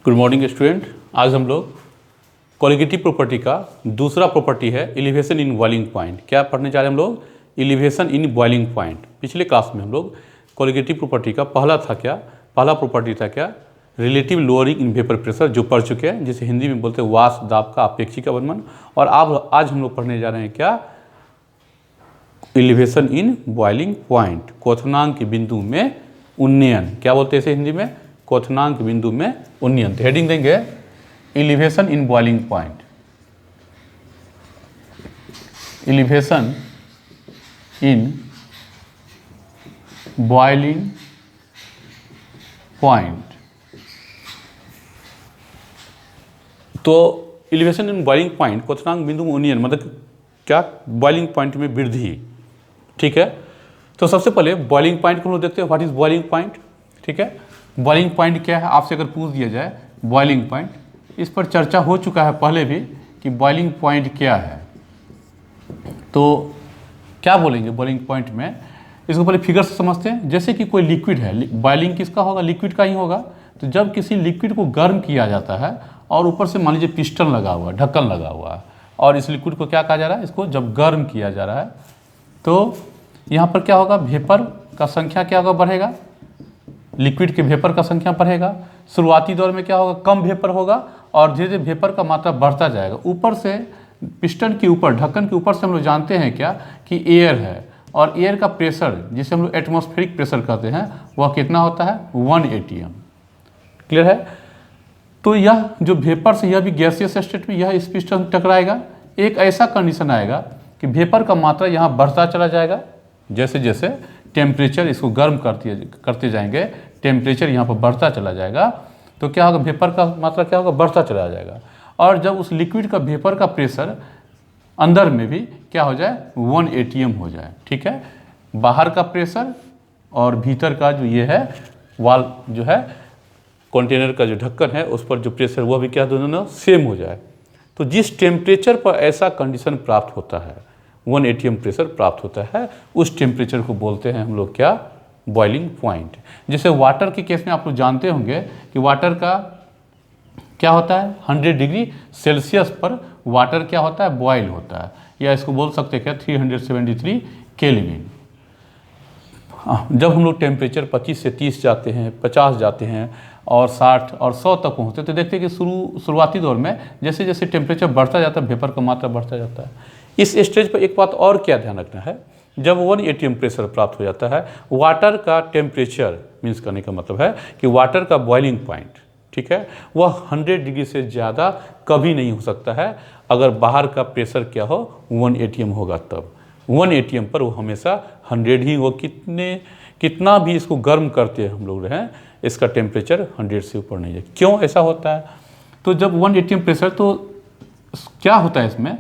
Good morning student. आज हम लोग कोलिगेटिव प्रॉपर्टी का दूसरा प्रॉपर्टी है एलिवेशन इन बॉइलिंग पॉइंट। क्या पढ़ने जा रहे हैं हम लोग? Elevation in boiling point. पिछले क्लास में हम लोग कोलिगेटिव प्रॉपर्टी का पहला प्रॉपर्टी था क्या? Relative lowering in vapour pressure, जो पढ़ चुके हैं, जिसे हिंदी में बोलते हैं वाष्प दाब का अपेक्षिक अवनमन। और आज हम लोग पढ़ने जा रहे हैं क्या? एलिवेशन इन बॉइलिंग पॉइंट, क्वथनांक के बिंदु में उन्नयन। क्या बोलते हैं इसे हिंदी में? क्वथनांक बिंदु में उन्नयन। तो हेडिंग देंगे elevation in boiling point. Elevation in boiling point. तो एलिवेशन इन बॉइलिंग पॉइंट, क्वथनांक बिंदु में उन्नयन मतलब क्या? बॉइलिंग पॉइंट में वृद्धि। ठीक है, तो सबसे पहले बॉइलिंग पॉइंट को हम लोग देखते हैं। What is boiling point? ठीक है, बॉइलिंग पॉइंट क्या है आपसे अगर पूछ दिया जाए बॉइलिंग पॉइंट, इस पर चर्चा हो चुका है पहले भी कि बॉइलिंग पॉइंट क्या है। तो क्या बोलेंगे बॉइलिंग पॉइंट में? इसको पहले फिगर से समझते हैं। जैसे कि कोई लिक्विड है, बॉइलिंग किसका होगा? लिक्विड का ही होगा। तो जब किसी लिक्विड को गर्म किया जाता है और ऊपर से मान लीजिए पिस्टन लगा हुआ है, ढक्कन लगा हुआ है, और इस लिक्विड को क्या कहा जा रहा है? इसको जब गर्म किया जा रहा है तो यहाँ पर क्या होगा? वेपर का संख्या क्या होगा? बढ़ेगा। लिक्विड के वेपर का संख्या बढ़ेगा। शुरुआती दौर में क्या होगा? कम वेपर होगा और धीरे धीरे वेपर का मात्रा बढ़ता जाएगा। ऊपर से पिस्टन के ऊपर, ढक्कन के ऊपर से हम लोग जानते हैं क्या कि एयर है, और एयर का प्रेशर जिसे हम लोग एटमॉस्फेरिक प्रेशर कहते हैं वह कितना होता है? 1 atm। क्लियर है? तो यह जो वेपर से, यह भी गैसियस स्टेट में, यह इस पिस्टन टकराएगा। एक ऐसा कंडीशन आएगा कि वेपर का मात्रा यहाँ बढ़ता चला जाएगा। जैसे जैसे टेम्परेचर इसको गर्म करते जाएंगे, टेम्परेचर यहाँ पर बढ़ता चला जाएगा, तो क्या होगा? वेपर का मात्रा क्या होगा? बढ़ता चला जाएगा। और जब उस लिक्विड का वेपर का प्रेशर अंदर में भी क्या हो जाए? 1 atm हो जाए। ठीक है, बाहर का प्रेशर और भीतर का जो ये है वाल जो है कंटेनर का जो ढक्कन है उस पर जो प्रेशर वह भी क्या दोनों सेम हो जाए। तो जिस टेम्परेचर पर ऐसा कंडीशन प्राप्त होता है, 1 atm प्रेशर प्राप्त होता है, उस टेम्परेचर को बोलते हैं हम लोग क्या? Boiling point. जैसे वाटर के केस में आप लोग जानते होंगे कि वाटर का क्या होता है? 100 डिग्री सेल्सियस पर वाटर क्या होता है? बॉयल होता है, या इसको बोल सकते हैं क्या? 373 केल्विन। जब हम लोग टेम्परेचर 25 से 30 जाते हैं, 50 जाते हैं और 60 और 100 तक पहुँचते हैं, तो देखते हैं कि शुरुआती दौर में जैसे जैसे टेम्परेचर बढ़ता जाता है, वेपर का मात्रा बढ़ता जाता है। इस स्टेज पर एक बात और क्या ध्यान रखना है? जब 1 atm प्रेशर प्राप्त हो जाता है, वाटर का टेम्परेचर मीन्स करने का मतलब है कि वाटर का बॉइलिंग पॉइंट, ठीक है, वह 100 डिग्री से ज़्यादा कभी नहीं हो सकता है। अगर बाहर का प्रेशर क्या हो? 1 atm होगा तब। 1 atm पर वो हमेशा 100 ही हो। कितना भी इसको गर्म करते हैं हम लोग रहें, इसका टेम्परेचर 100 से ऊपर नहीं है। क्यों ऐसा होता है? तो जब 1 atm प्रेशर, तो क्या होता है इसमें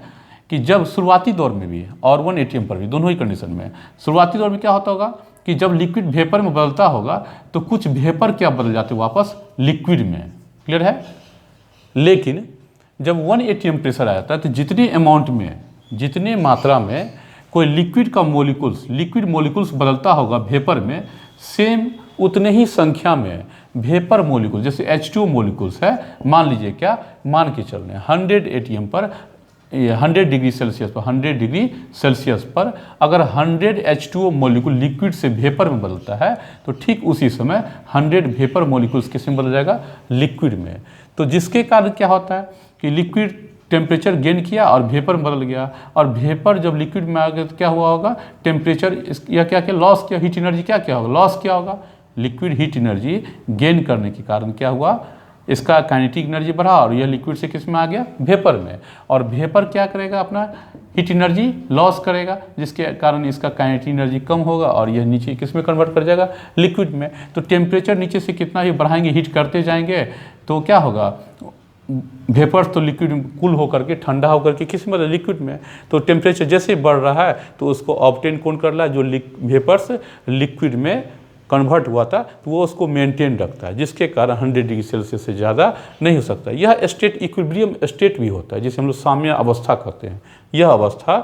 कि जब शुरुआती दौर में भी और 1 atm पर भी, दोनों ही कंडीशन में, शुरुआती दौर में क्या होता होगा कि जब लिक्विड वेपर में बदलता होगा तो कुछ वेपर क्या बदल जाते वापस लिक्विड में। क्लियर है? लेकिन जब 1 atm प्रेशर आ जाता है तो जितने अमाउंट में, जितने मात्रा में कोई लिक्विड मोलिकुल्स बदलता होगा वेपर में, सेम उतने ही संख्या में वेपर मोलिकुल, जैसे H2O मोलिकुल्स है, मान लीजिए क्या, मान के चल रहे हैं 100 atm पर, 100 डिग्री सेल्सियस पर, 100 डिग्री सेल्सियस पर अगर 100 H2O मोलिकुल लिक्विड से वेपर में बदलता है, तो ठीक उसी समय 100 वेपर मोलिकुल्स किस में बदल जाएगा? लिक्विड में। तो जिसके कारण क्या होता है कि लिक्विड टेम्परेचर गेन किया और वेपर में बदल गया, और वेपर जब लिक्विड में आ गया तो क्या हुआ होगा? टेम्परेचर या क्या लॉस किया, हीट एनर्जी क्या होगा? लॉस क्या होगा? लिक्विड हीट एनर्जी गेन करने के कारण क्या हुआ? इसका काइनेटिक एनर्जी बढ़ा और यह लिक्विड से किस में आ गया? वेपर में। और वेपर क्या करेगा? अपना हीट एनर्जी लॉस करेगा, जिसके कारण इसका काइनेटिक एनर्जी कम होगा और यह नीचे किस में कन्वर्ट कर जाएगा? लिक्विड में। तो टेम्परेचर नीचे से कितना भी बढ़ाएंगे, हीट करते जाएंगे, तो क्या होगा? वेपर्स तो लिक्विड में कूल होकर के, ठंडा होकर के किस में? लिक्विड में। तो टेम्परेचर जैसे बढ़ रहा है तो उसको ऑब्टेन कौन कर रहा है? जो वेपर्स लिक्विड में कन्वर्ट हुआ था, तो वो उसको मेंटेन रखता है, जिसके कारण 100 डिग्री सेल्सियस से ज़्यादा नहीं हो सकता। यह स्टेट इक्विलिब्रियम स्टेट भी होता है, जिसे हम लोग साम्य अवस्था कहते हैं। यह अवस्था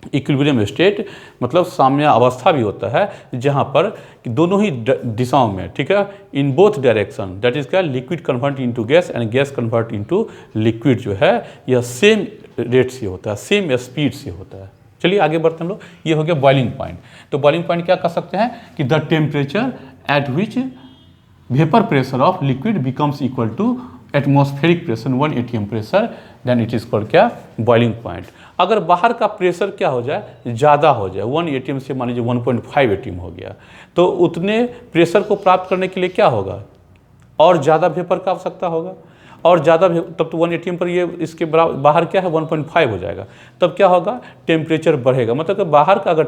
इक्विलिब्रियम स्टेट मतलब साम्य अवस्था भी होता है जहाँ पर दोनों ही दिशाओं में, ठीक है, in both direction, that is क्या, liquid convert into gas and gas convert into liquid जो है यह सेम रेट से होता है, सेम स्पीड से होता है। चलिए आगे बढ़ते हैं हम लोग। ये हो गया बॉइलिंग पॉइंट। तो बॉइलिंग पॉइंट क्या कर सकते हैं कि the temperature at which vapour pressure of liquid becomes equal to atmospheric pressure 1 atm pressure, then it is called क्या, बॉइलिंग पॉइंट। अगर बाहर का प्रेशर क्या हो जाए, ज़्यादा हो जाए, 1 atm से मान लीजिए 1.5 atm हो गया, तो उतने प्रेशर को प्राप्त करने के लिए क्या होगा, और ज़्यादा वेपर का आवश्यकता होगा, और ज़्यादा तब तो 1 atm पर ये इसके बराबर बाहर क्या है 1.5 हो जाएगा, तब क्या होगा, टेम्परेचर बढ़ेगा। मतलब कि बाहर का अगर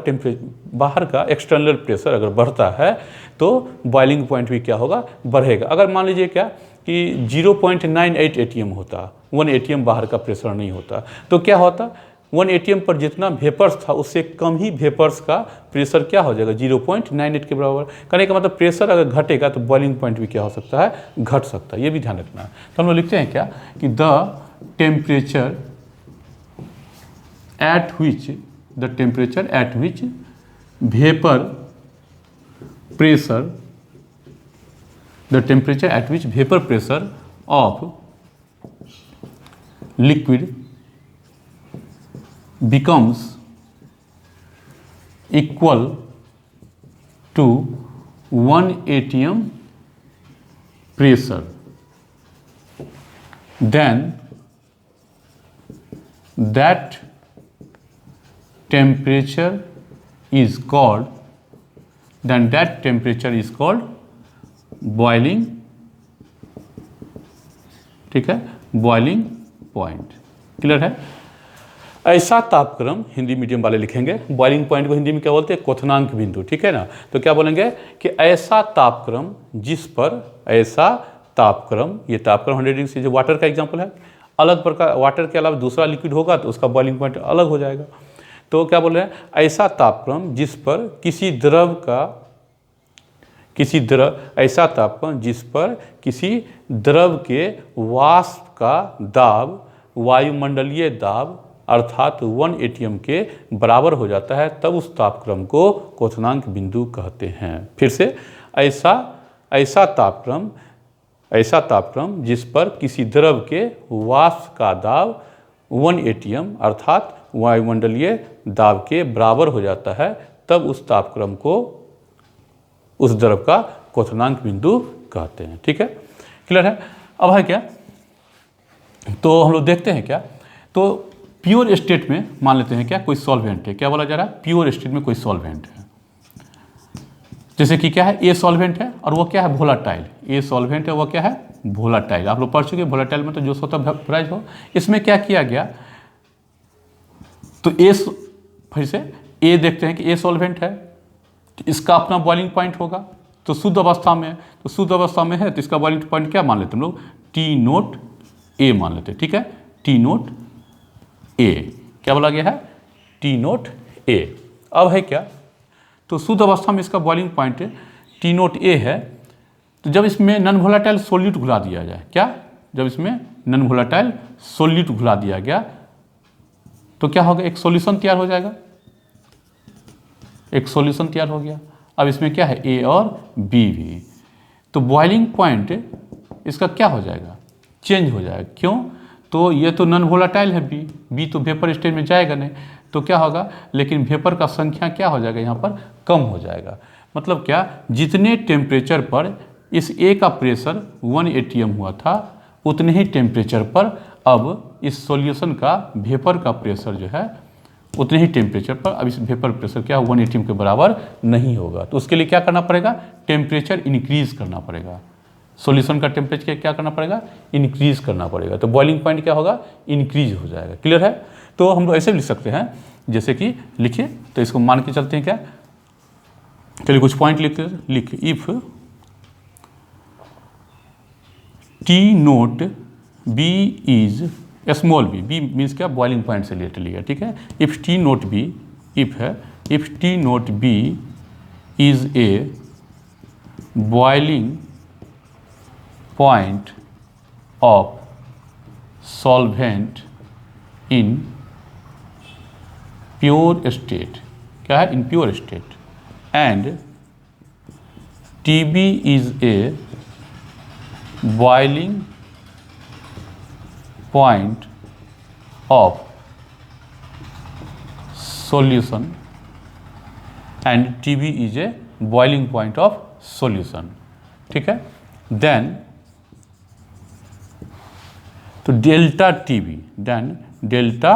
बाहर का एक्सटर्नल प्रेशर अगर बढ़ता है तो बॉइलिंग पॉइंट भी क्या होगा, बढ़ेगा। अगर मान लीजिए क्या कि 0.98 atm होता, 1 atm बाहर का प्रेशर नहीं होता, तो क्या होता, 1 atm पर जितना वेपर्स था उससे कम ही वेपर्स का प्रेशर क्या हो जाएगा, 0.98 के बराबर। कहने का मतलब प्रेशर अगर घटेगा तो बॉइलिंग पॉइंट भी क्या हो सकता है, घट सकता है। ये भी ध्यान रखना है। तो हम लोग लिखते हैं क्या कि the temperature at which vapour pressure, the temperature at which vapor pressure of liquid becomes equal to 1 atm pressure, then that temperature is called boiling, ठीक है, बॉइलिंग पॉइंट। क्लियर है। ऐसा तापक्रम, हिंदी मीडियम वाले लिखेंगे, बॉइलिंग पॉइंट को हिंदी में क्या बोलते हैं, क्वथनांक बिंदु, ठीक है ना। तो क्या बोलेंगे कि ऐसा तापक्रम जिस पर, ऐसा तापक्रम, ये तापक्रम 100 डिग्री से, जो वाटर का एग्जांपल है, अलग प्रकार वाटर के अलावा दूसरा लिक्विड होगा तो उसका बॉइलिंग पॉइंट अलग हो जाएगा। तो क्या बोल रहे हैं, ऐसा तापक्रम जिस पर ऐसा तापक्रम जिस पर किसी द्रव के वाष्प का दाब वायुमंडलीय दाब अर्थात 1 atm के बराबर हो जाता है, तब उस तापक्रम को क्वथनांक बिंदु कहते हैं। फिर से, ऐसा तापक्रम जिस पर किसी द्रव के वाष्प का दाब 1 atm अर्थात वायुमंडलीय दाब के बराबर हो जाता है, तब उस तापक्रम को, उस द्रव का क्वथनांक बिंदु कहते हैं। ठीक है, क्लियर है। अब है क्या, तो हम लोग देखते हैं क्या, तो प्योर स्टेट में मान लेते हैं क्या, कोई सॉल्वेंट है, क्या बोला जा रहा है, प्योर स्टेट में कोई सॉल्वेंट है, जैसे कि क्या है, ए सॉल्वेंट है और वो क्या है, वोलाटाइल। ए सॉल्वेंट है, वो क्या है, वोलाटाइल। आप लोग पढ़ चुके, वोलाटाइल में तो जो स्वतः वेपराइज हो। इसमें क्या किया गया, तो ए, फिर से ए देखते हैं कि ए सॉल्वेंट है, तो इसका अपना बॉइलिंग पॉइंट होगा, तो शुद्ध अवस्था में, तो शुद्ध अवस्था में है तो इसका बॉइलिंग पॉइंट क्या मान लेते हैं हम लोग, टी नोट ए मान लेते हैं। ठीक है, टी नोट ए, क्या बोला गया है, टी नोट ए। अब है क्या, तो शुद्ध अवस्था में इसका बॉइलिंग पॉइंट टी नोट ए है, तो जब इसमें नॉन वोलाटाइल सोल्यूट घुला दिया जाए, क्या, जब इसमें नॉन वोलाटाइल सोल्यूट घुला दिया गया तो क्या होगा, एक सॉल्यूशन तैयार हो जाएगा, एक सॉल्यूशन तैयार हो गया। अब इसमें क्या है, ए और बी भी, तो बॉइलिंग पॉइंट इसका क्या हो जाएगा, चेंज हो जाएगा। क्यों, तो ये तो नॉन वोलाटाइल है बी, बी तो वेपर स्टेज में जाएगा नहीं, तो क्या होगा, लेकिन वेपर का संख्या क्या हो जाएगा, यहाँ पर कम हो जाएगा। मतलब क्या, जितने टेम्परेचर पर इस ए का प्रेशर 1 atm हुआ था, उतने ही टेम्परेचर पर अब इस सॉल्यूशन का वेपर का प्रेशर जो है, उतने ही टेम्परेचर पर अब इस वेपर प्रेशर क्या 1 atm के बराबर नहीं होगा। तो उसके लिए क्या करना पड़ेगा, टेम्परेचर इंक्रीज करना पड़ेगा, सॉल्यूशन का टेम्परेचर क्या करना पड़ेगा, इंक्रीज करना पड़ेगा, तो बॉइलिंग पॉइंट क्या होगा, इंक्रीज हो जाएगा। क्लियर है। तो हम लोग ऐसे भी लिख सकते हैं, जैसे कि लिखिए, तो इसको मान के चलते हैं क्या, चलिए कुछ पॉइंट लिख, if T naught B is small B, B means क्या, बॉइलिंग पॉइंट से रिलेटेड लिया। ठीक है, if T naught B, if है, if T naught B is a boiling point of solvent in pure state, क्या है, in pure state, and TB is a boiling point of solution, and TB is a boiling point of solution, ठीक है। Then तो delta TB, then delta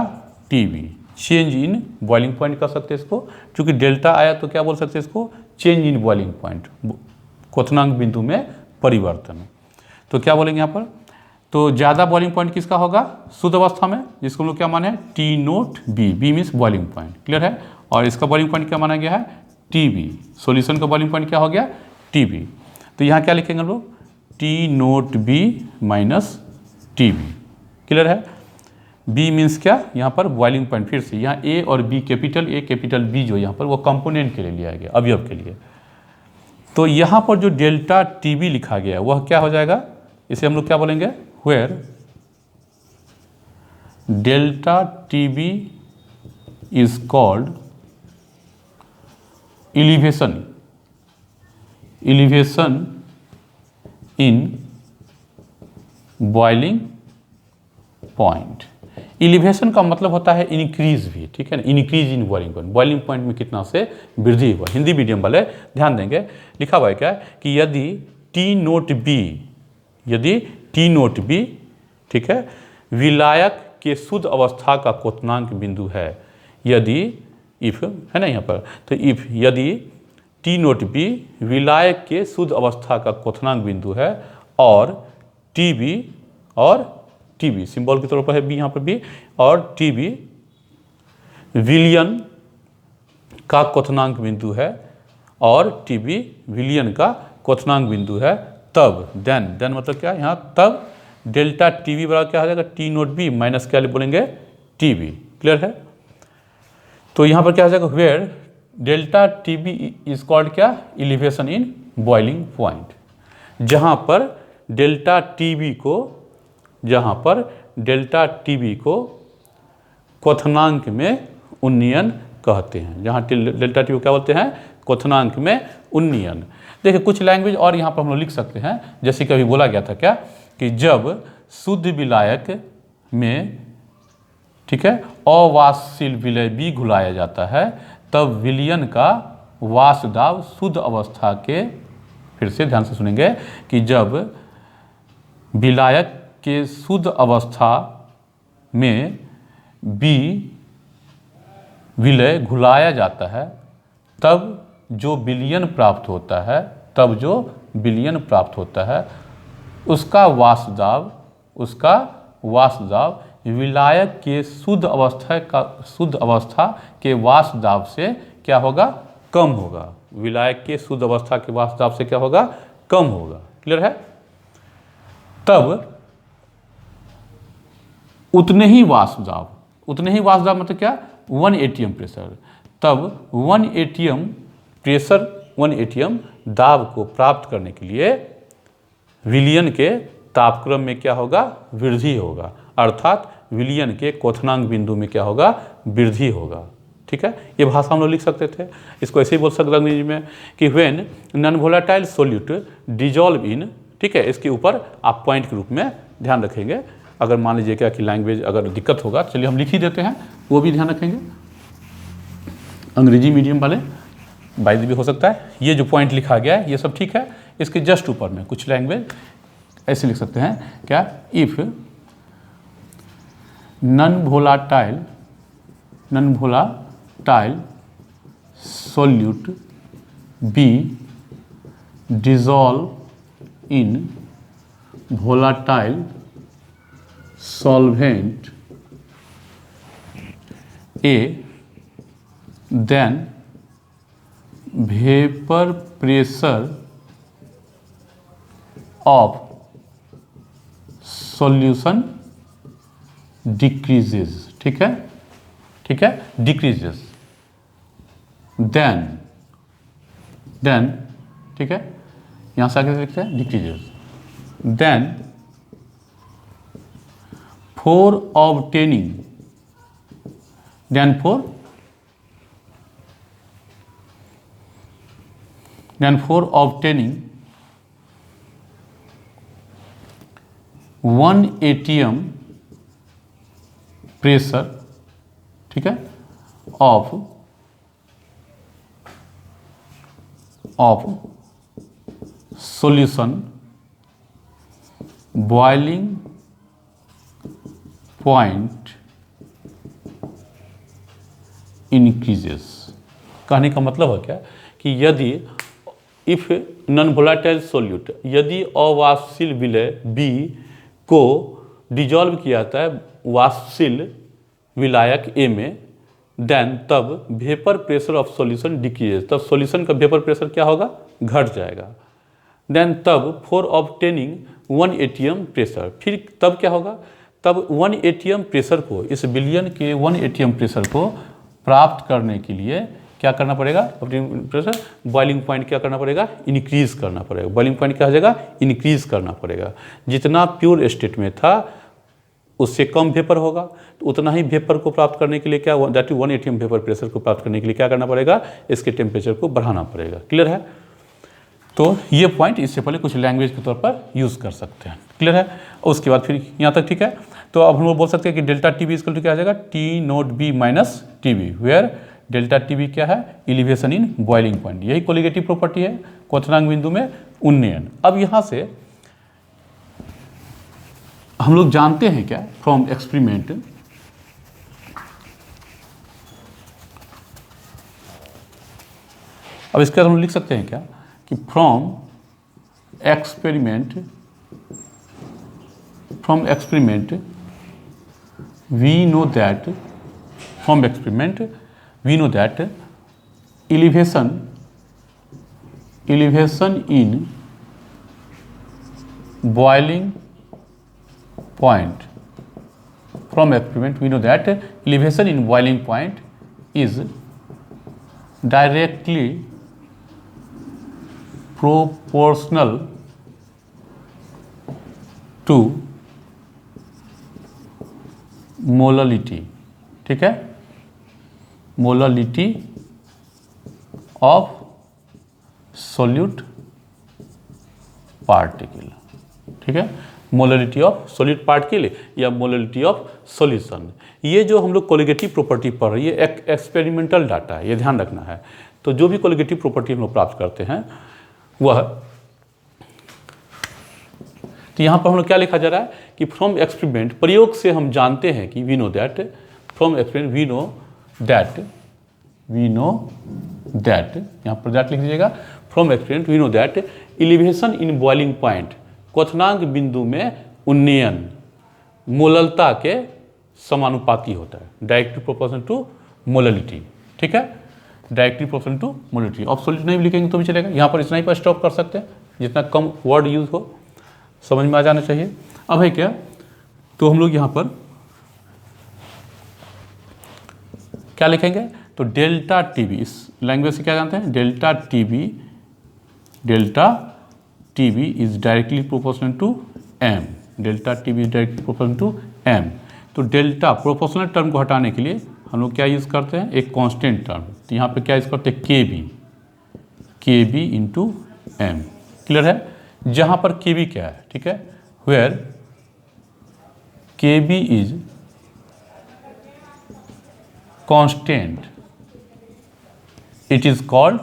TB change in boiling point कर सकते हैं इसको, क्योंकि डेल्टा आया तो क्या बोल सकते हैं इसको, चेंज इन बॉइलिंग पॉइंट, क्वथनांक बिंदु में परिवर्तन। तो क्या बोलेंगे यहाँ पर, तो ज़्यादा बॉइलिंग पॉइंट किसका होगा, शुद्ध अवस्था में, जिसको हम लोग क्या माने हैं, T0B, B means boiling point, clear है। और इसका बॉइलिंग पॉइंट क्या माना गया है, TB, सॉल्यूशन का बॉइलिंग पॉइंट क्या हो गया, TB। तो यहाँ क्या लिखेंगे हम लोग, T0B माइनस TB, क्लियर है। B मीन्स क्या, यहाँ पर बॉइलिंग पॉइंट, फिर से यहाँ A और B, capital A capital B जो यहाँ पर वो कंपोनेंट के लिए लिया गया, अवयव के लिए। तो यहाँ पर जो डेल्टा TB लिखा गया है वह क्या हो जाएगा, इसे हम लोग क्या बोलेंगे, where delta TB is called elevation, elevation in boiling point. Elevation का मतलब होता है इंक्रीज भी, ठीक है ना, increase in boiling point, boiling point में कितना से वृद्धि हुआ। हिंदी मीडियम वाले ध्यान देंगे, लिखा हुआ है क्या कि यदि T0B, यदि T0B, ठीक है, विलायक के शुद्ध अवस्था का क्वथनांक बिंदु है, यदि इफ है ना यहाँ पर, तो इफ यदि T0B विलायक के शुद्ध अवस्था का क्वथनांक बिंदु है और TB सिंबल के तौर पर है B यहाँ पर B, और TB विलयन का क्वथनांक बिंदु है और TB विलयन का क्वथनांक बिंदु है, तब देन मतलब क्या, यहाँ तब डेल्टा TB बराबर क्या हो जाएगा, T0B माइनस क्या बोलेंगे, TB, क्लियर है। तो यहाँ पर क्या हो जाएगा, where delta TB is called क्या, इलिवेशन इन बॉइलिंग पॉइंट, जहाँ पर डेल्टा TB को क्वथनांक में उन्नयन कहते हैं, जहाँ डेल्टा TB को क्या बोलते हैं, क्वथनांक में उन्नयन। देखिए कुछ लैंग्वेज और यहाँ पर हम लोग लिख सकते हैं, जैसे कि अभी बोला गया था क्या कि जब शुद्ध विलायक में, ठीक है, अवाष्यशील विलय B घुलाया जाता है, तब विलयन का वाष्प दाब शुद्ध अवस्था के, फिर से ध्यान से सुनेंगे, कि जब विलायक के शुद्ध अवस्था में B विलय घुलाया जाता है, तब जो विलयन प्राप्त होता है, उसका वाष्प दाब विलायक के शुद्ध अवस्था के वाष्प दाब से क्या होगा, कम होगा, विलायक के शुद्ध अवस्था के वाष्प दाब से क्या होगा, कम होगा, क्लियर है। तब उतने ही वाष्प दाब मतलब क्या, 1 atm प्रेशर, तब 1 atm प्रेशर, 1 atm दाब को प्राप्त करने के लिए विलयन के तापक्रम में क्या होगा, वृद्धि होगा, अर्थात विलयन के क्वथनांक बिंदु में क्या होगा, वृद्धि होगा, ठीक है। ये भाषा हम लोग लिख सकते थे, इसको ऐसे ही बोल सकते अंग्रेजी में कि when non volatile solute dissolve in, ठीक है, इसके ऊपर आप पॉइंट के रूप में ध्यान रखेंगे। अगर मान लीजिए क्या कि लैंग्वेज अगर दिक्कत होगा, चलिए हम लिख ही देते हैं, वो भी ध्यान रखेंगे, अंग्रेजी मीडियम वाले बाय द वे हो सकता है ये जो पॉइंट लिखा गया है ये सब ठीक है। इसके जस्ट ऊपर में कुछ लैंग्वेज ऐसे लिख सकते हैं क्या, if non volatile solute be dissolve in volatile solvent A, then vapor pressure of solution decreases, ठीक है, decreases, then ठीक है, यहाँ से आगे लिखते हैं decreases, then for obtaining then for obtaining 1 atm pressure, ठीक है, of solution boiling point increases। कहने का मतलब है क्या कि यदि इफ नॉन वोलेटाइल सोल्यूट, यदि अवाष्पशील विलय B को डिजॉल्व किया जाता है वाष्पशील विलायक A में, देन तब vapour pressure of solution decrease, तब सॉल्यूशन का वेपर प्रेशर क्या होगा, घट जाएगा। देन तब फॉर ऑब्टेनिंग 1 atm प्रेशर, फिर तब क्या होगा, तब 1 atm प्रेशर को, इस विलयन के 1 atm प्रेशर को प्राप्त करने के लिए क्या करना पड़ेगा, प्रेशर बॉइलिंग पॉइंट क्या करना पड़ेगा, इंक्रीज करना पड़ेगा। बॉइलिंग पॉइंट क्या हो जाएगा, इंक्रीज करना पड़ेगा। जितना प्योर स्टेट में था उससे कम वेपर होगा, तो उतना ही वेपर को प्राप्त करने के लिए क्या, that is 1 atm vapour pressure को प्राप्त करने के लिए क्या करना पड़ेगा, इसके टेम्परेचर को बढ़ाना पड़ेगा। क्लियर है? तो ये पॉइंट इससे पहले कुछ लैंग्वेज के तौर पर यूज़ कर सकते हैं। क्लियर है? और उसके बाद फिर यहाँ तक ठीक है। तो अब हम लोग बोल सकते हैं कि delta T B equal to क्या आ जाएगा, T naught B minus T B, where delta T B क्या है, एलिवेशन इन बॉइलिंग पॉइंट। यही कोलिगेटिव प्रॉपर्टी है क्वथनांक बिंदु में उन्नयन। अब यहाँ से हम लोग जानते हैं क्या फ्रॉम एक्सपेरिमेंट, अब इसके हम लिख सकते हैं क्या कि from experiment we know that from experiment we know that elevation in boiling point, from experiment we know that elevation in boiling point is directly proportional to molality. ठीक है, मोललिटी ऑफ सोल्यूट पार्टिकल। ठीक है, molality of solute particle या molality of solution. ये जो हम लोग colligative property पढ़ रही है, एक एक्सपेरिमेंटल डाटा है, ये ध्यान रखना है। तो जो भी कोलिगेटिव प्रॉपर्टी हम लोग प्राप्त करते हैं वह, तो यहाँ पर हम लोग क्या लिखा जा रहा है कि फ्रॉम एक्सपेरिमेंट, प्रयोग से हम जानते हैं कि we know that, from experiment we know that, यहाँ पर दैट लिख दीजिएगा। From experiment we know that elevation in boiling point, क्वथनांक बिंदु में उन्नयन मोललता के समानुपाती होता है, डायरेक्टली प्रोपोर्शनल टू मोललिटी। ठीक है, directly proportional to molality. Of solute नहीं भी लिखेंगे तो भी चलेगा, यहाँ पर इतना ही पर स्टॉप कर सकते हैं, जितना कम वर्ड यूज हो, समझ में आ जाना चाहिए। अब है क्या, तो हम लोग यहाँ पर क्या लिखेंगे, तो डेल्टा टी बी, इस लैंग्वेज से क्या जानते हैं, delta T B is directly proportional to M, delta T B is directly proportional to M. तो डेल्टा प्रोपोर्शनल टर्म को हटाने के लिए हम लोग क्या यूज़ करते हैं, एक कांस्टेंट टर्म। तो यहाँ पे क्या यूज़ करते हैं, के बी इंटू एम। क्लियर है? जहाँ पर के बी क्या है, ठीक है, where K B is constant, it is called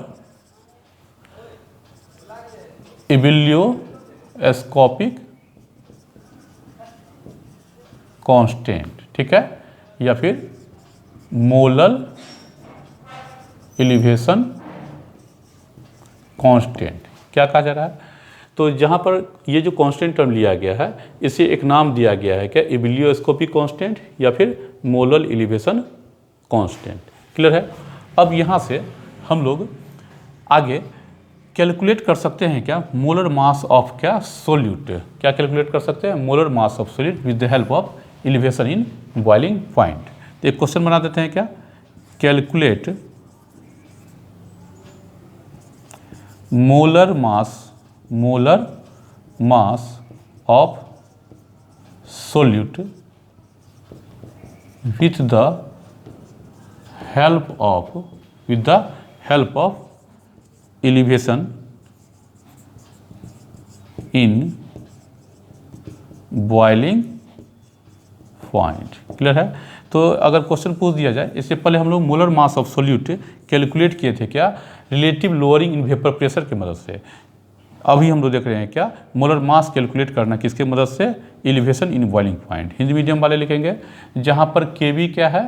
ebullioscopic constant. ठीक है, या फिर मोलल एलिवेशन कांस्टेंट, क्या कहा जा रहा है। तो जहाँ पर ये जो कांस्टेंट टर्म लिया गया है, इसे एक नाम दिया गया है क्या, एबिलियोस्कोपिक कांस्टेंट या फिर मोलल एलिवेशन कांस्टेंट। क्लियर है? अब यहाँ से हम लोग आगे कैलकुलेट कर सकते हैं क्या, मोलर मास ऑफ क्या, सोल्यूट। क्या कैलकुलेट कर सकते हैं, molar mass of solute with the help of elevation in boiling point. तो एक क्वेश्चन बना देते हैं क्या, calculate molar mass of solute with the help of elevation in boiling point. Clear है। तो अगर क्वेश्चन पूछ दिया जाए, इससे पहले हम लोग molar mass of solute calculate किए थे क्या, relative lowering in vapour pressure की मदद से। अभी हम लोग देख रहे हैं क्या, मोलर मास कैलकुलेट करना किसके मदद से, elevation in boiling point. Hindi medium वाले लिखेंगे जहाँ पर केवी क्या है,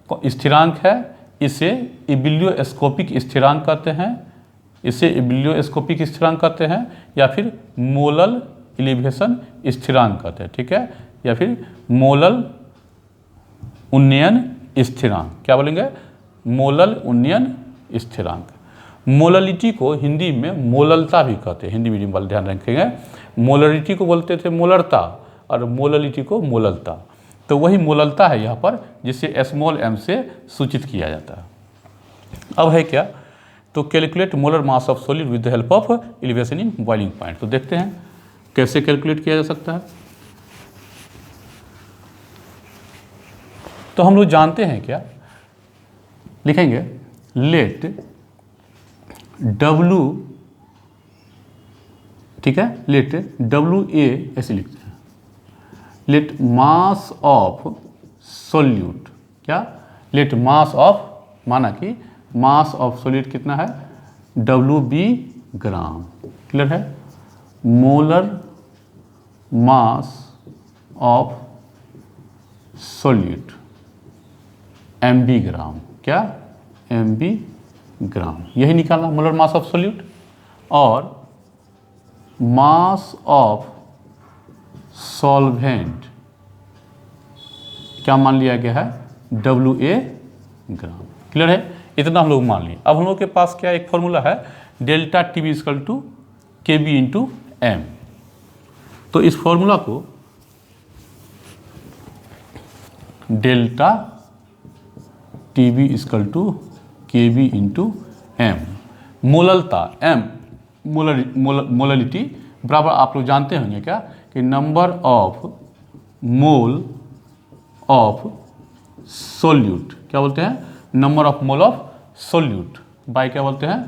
स्थिरांक है, इसे इबिलियोस्कोपिक स्थिरांक कहते हैं, इसे इबिलियोस्कोपिक स्थिरांक कहते हैं, या फिर मोलल एलिवेशन स्थिरांक कहते हैं। ठीक है, या फिर मोलल उन्नयन स्थिरांक। क्या बोलेंगे, मोलल उन्नयन स्थिरांक। मोललिटी को हिंदी में मोललता भी कहते हैं, हिंदी मीडियम वाले ध्यान रखेंगे। मोलरिटी को बोलते थे मोलरता और मोललिटी को मोललता। तो वही मोललता है यहाँ पर, जिसे स्मॉल m से सूचित किया जाता है। अब है क्या, तो calculate molar mass of solid with the help of elevation in boiling point. तो देखते हैं कैसे कैलकुलेट किया जा सकता है। तो हम लोग जानते हैं क्या, लिखेंगे लेट W, ठीक है, लेट WA ऐसे लिखते हैं, लेट मास ऑफ सोल्यूट, क्या, लेट मास ऑफ, माना कि मास ऑफ सोल्यूट कितना है, WB ग्राम। क्लियर है। Molar mass of solute MB ग्राम, क्या, MB ग्राम, यही निकालना मोलर मास ऑफ सोल्यूट। और मास ऑफ सॉल्वेंट क्या मान लिया गया है, WA ग्राम। क्लियर है, इतना हम लोग मान लिए। अब हम लोग के पास क्या एक फॉर्मूला है, delta TB equal to KB into M। तो इस फॉर्मूला को delta TB equal to KB into M, मोललता M, मोललिटी बराबर, आप लोग जानते होंगे क्या, कि number of mole of solute, क्या बोलते हैं, number of mole of solute by क्या बोलते हैं,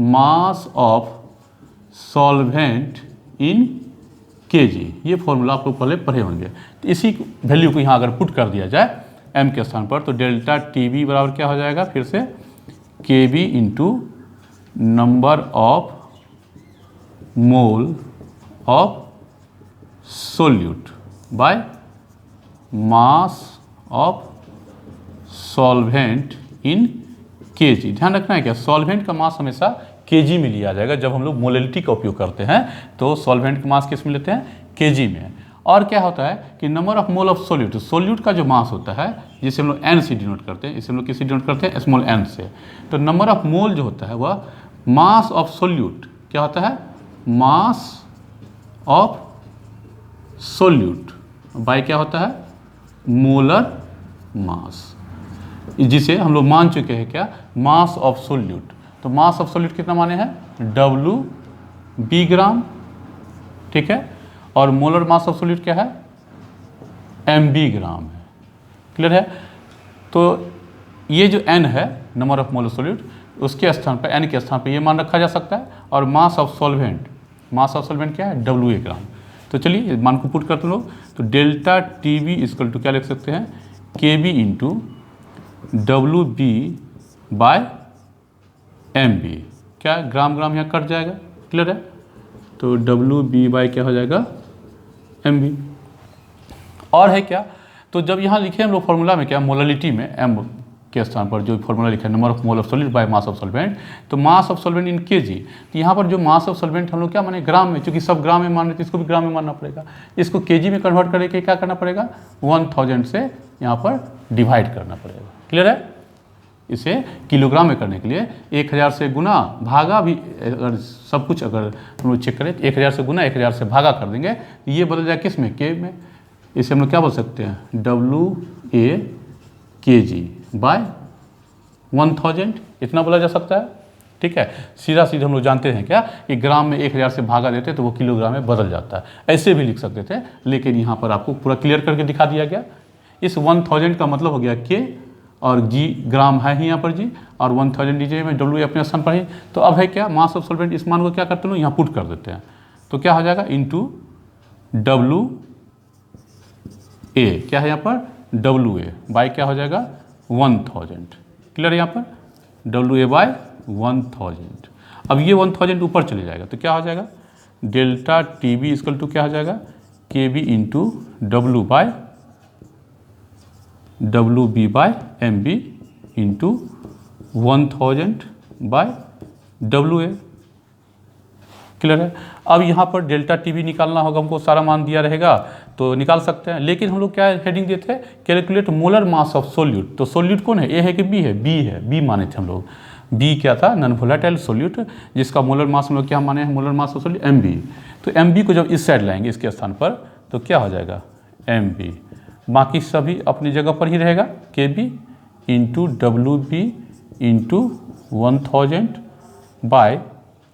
mass of solvent in kg। ये फॉर्मूला आप लोग पहले पढ़े होंगे। तो इसी वैल्यू को यहाँ अगर पुट कर दिया जाए M के स्थान पर, तो डेल्टा TB बराबर क्या हो जाएगा, फिर से KB into number of mole of solute bye mass of solvent in kg। ध्यान रखना है क्या, सॉल्वेंट का मास हमेशा kg में लिया जाएगा। जब हम लोग मोललिटी का उपयोग करते हैं तो सॉल्वेंट का मास किस में लेते हैं, kg में। और क्या होता है कि number of mole of solute, solute का जो मास होता है जिसे हम लोग n से डिनोट करते हैं, इसे हम लोग किससे डिनोट करते हैं, स्मॉल n से। तो नंबर ऑफ मोल जो होता है वह मास ऑफ सोल्यूट, क्या होता है, मास ऑफ सोल्यूट बाय क्या होता है, मोलर मास, जिसे हम लोग मान चुके हैं क्या, मास ऑफ सोल्यूट। तो मास ऑफ सोल्यूट कितना माने हैं, WB ग्राम। ठीक है, और मोलर मास ऑफ सोल्यूट क्या है, MB ग्राम है। क्लियर है। तो ये जो n है, number of mole of solute, उसके स्थान पर, n के स्थान पर ये मान रखा जा सकता है। और मास of solvent, mass of solvent क्या है, WA ग्राम। तो चलिए मान को पुट करते लोग, तो डेल्टा TB इक्वल टू क्या लिख सकते हैं, KB into WB by MB। क्या, ग्राम ग्राम यहाँ कट जाएगा। क्लियर है। तो WB बाय क्या हो जाएगा, MB। और है क्या, तो जब यहाँ लिखे हम लोग फॉर्मूला में क्या, मोललिटी में M के स्थान पर जो फॉर्मूला लिखा है, number of mole of solid by mass of solvent, तो mass of solvent in kg। तो यहाँ पर जो मास ऑफ सॉल्वेंट हम लोग क्या माने, ग्राम में, क्योंकि सब ग्राम में मान रहे थे, इसको भी ग्राम में मानना पड़ेगा। इसको kg में कन्वर्ट करके क्या करना पड़ेगा, 1000 से यहाँ पर डिवाइड करना पड़ेगा। क्लियर है। इसे किलोग्राम में करने के लिए 1000 से गुना भागा भी, अगर सब कुछ अगर हम लोग चेक करें, 1000 से गुना 1000 से भागा कर देंगे, तो ये बदल जाए किस में, K में। इसे हम लोग क्या बोल सकते हैं, WA kg बाय 1000, इतना बोला जा सकता है। ठीक है, सीधा सीधा हम लोग जानते हैं क्या कि ग्राम में 1000 से भागा देते तो वो किलोग्राम में बदल जाता है। ऐसे भी लिख सकते थे, लेकिन यहाँ पर आपको पूरा क्लियर करके दिखा दिया गया। इस 1000 का मतलब हो गया K, और G ग्राम है ही यहाँ पर G, और 1000 लीजिए में WA अपने स्थान पर ही। तो अब है क्या, मास ऑफ सॉल्वेंट, इस मान को क्या करते हैं, यहाँ पुट कर देते हैं। तो क्या हो जाएगा इंटू डब्लू ए, क्या है यहाँ पर डब्लू ए बाई क्या हो जाएगा 1000। क्लियर है यहाँ पर डब्लू ए बाई 1000। अब ये 1000 ऊपर चले जाएगा तो क्या हो जाएगा delta T B equal to क्या हो जाएगा K B into W by W B by M B into 1000 by W A. Clear है। अब यहाँ पर डेल्टा टी बी निकालना होगा, हमको सारा मान दिया रहेगा तो निकाल सकते हैं, लेकिन हम लोग क्या हेडिंग देते हैं calculate molar mass of solute. तो सोल्यूट कौन है, ए है कि बी है, बी है, बी माने थे हम लोग। बी क्या था नॉन वोलेटाइल सोल्यूट, जिसका मोलर मास हम लोग क्या माने हैं molar mass of solute M B. तो एम बी को जब इस साइड लाएंगे इसके स्थान पर तो क्या हो जाएगा एम बी, बाकी सभी अपनी जगह पर ही रहेगा K B into W B into 1000 by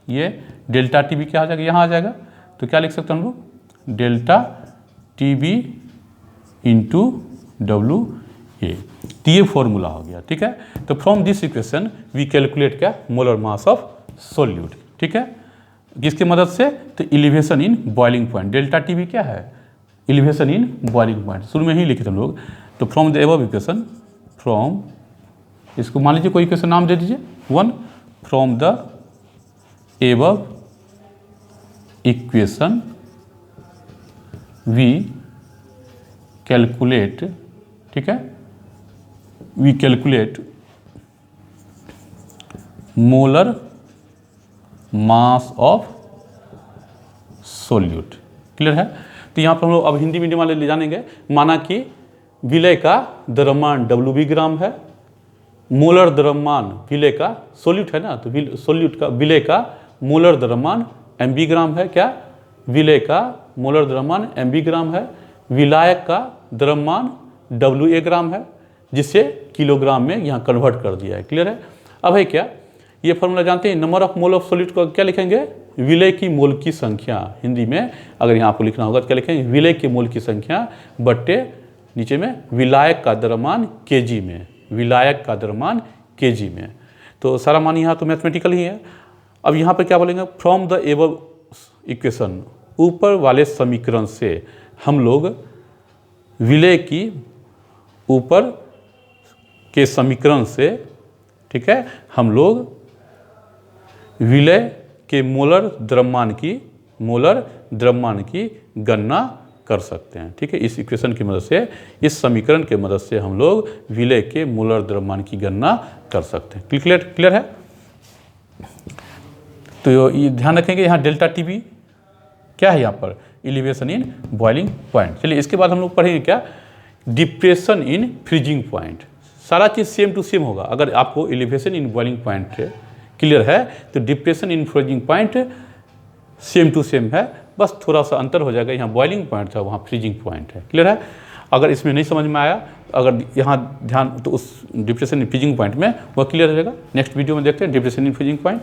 ये डेल्टा टी बी क्या हो जाएगा यहाँ आ जाएगा। तो क्या लिख सकते हैं हम लोग delta T B into W A. तो ये फॉर्मूला हो गया। ठीक है। तो from this equation we calculate क्या मोलर मास ऑफ सोल्यूट। ठीक है। किसकी मदद से, तो elevation in boiling point. Delta T B क्या है एलिवेशन इन बॉइलिंग पॉइंट, शुरू में ही लिखे थे हम लोग। तो from the above equation, from इसको मान लीजिए कोई इक्वेशन नाम दे दीजिए 1, from the above equation we calculate, ठीक है, we calculate molar mass of solute. Clear है। तो यहाँ पर हम लोग अब हिंदी मीडियम वाले ले जानेंगे। माना कि विलय का द्रव्यमान WB ग्राम है, मोलर द्रव्यमान विलय का सोल्यूट है ना, तो सोल्यूट का विलय का मोलर द्रव्यमान MB ग्राम है। क्या विलय का मोलर द्रव्यमान MB ग्राम है, विलायक का द्रव्यमान WA ग्राम है, जिसे किलोग्राम में यहाँ कन्वर्ट कर दिया है। क्लियर है। अब है क्या ये फॉर्मूला जानते हैं, number of mole of solute को क्या लिखेंगे विलय की मोल की संख्या। हिंदी में अगर यहाँ आपको लिखना होगा तो क्या लिखेंगे विलय की मोल की संख्या बट्टे नीचे में विलायक का द्रव्यमान केजी में, विलायक का द्रव्यमान केजी में। तो सारा मान यहाँ तो मैथमेटिकल ही है। अब यहाँ पर क्या बोलेंगे फ्रॉम द एबव इक्वेशन, ऊपर वाले समीकरण से हम लोग विलय की ऊपर के समीकरण से, ठीक है, हम लोग विलय के मोलर द्रव्यमान की गणना कर सकते हैं। ठीक है। इस इक्वेशन की मदद से, इस समीकरण के मदद से हम लोग विलय के मोलर द्रव्यमान की गणना कर सकते हैं। क्लियर है। तो ये ध्यान रखेंगे यहाँ डेल्टा टी बी क्या है यहाँ पर एलिवेशन इन बॉइलिंग पॉइंट। चलिए इसके बाद हम लोग पढ़ेंगे क्या डिप्रेशन इन फ्रीजिंग पॉइंट। सारा चीज़ सेम टू सेम होगा। अगर आपको elevation in boiling point clear है तो depression in freezing point same to same है, बस थोड़ा सा अंतर हो जाएगा। यहाँ बॉइलिंग पॉइंट था, वहाँ फ्रीजिंग पॉइंट है। क्लियर है। अगर इसमें नहीं समझ में आया, अगर यहाँ ध्यान तो उस डिप्रेशन इन फ्रीजिंग पॉइंट में वह क्लियर हो जाएगा। नेक्स्ट वीडियो में देखते हैं डिप्रेशन इन फ्रीजिंग पॉइंट।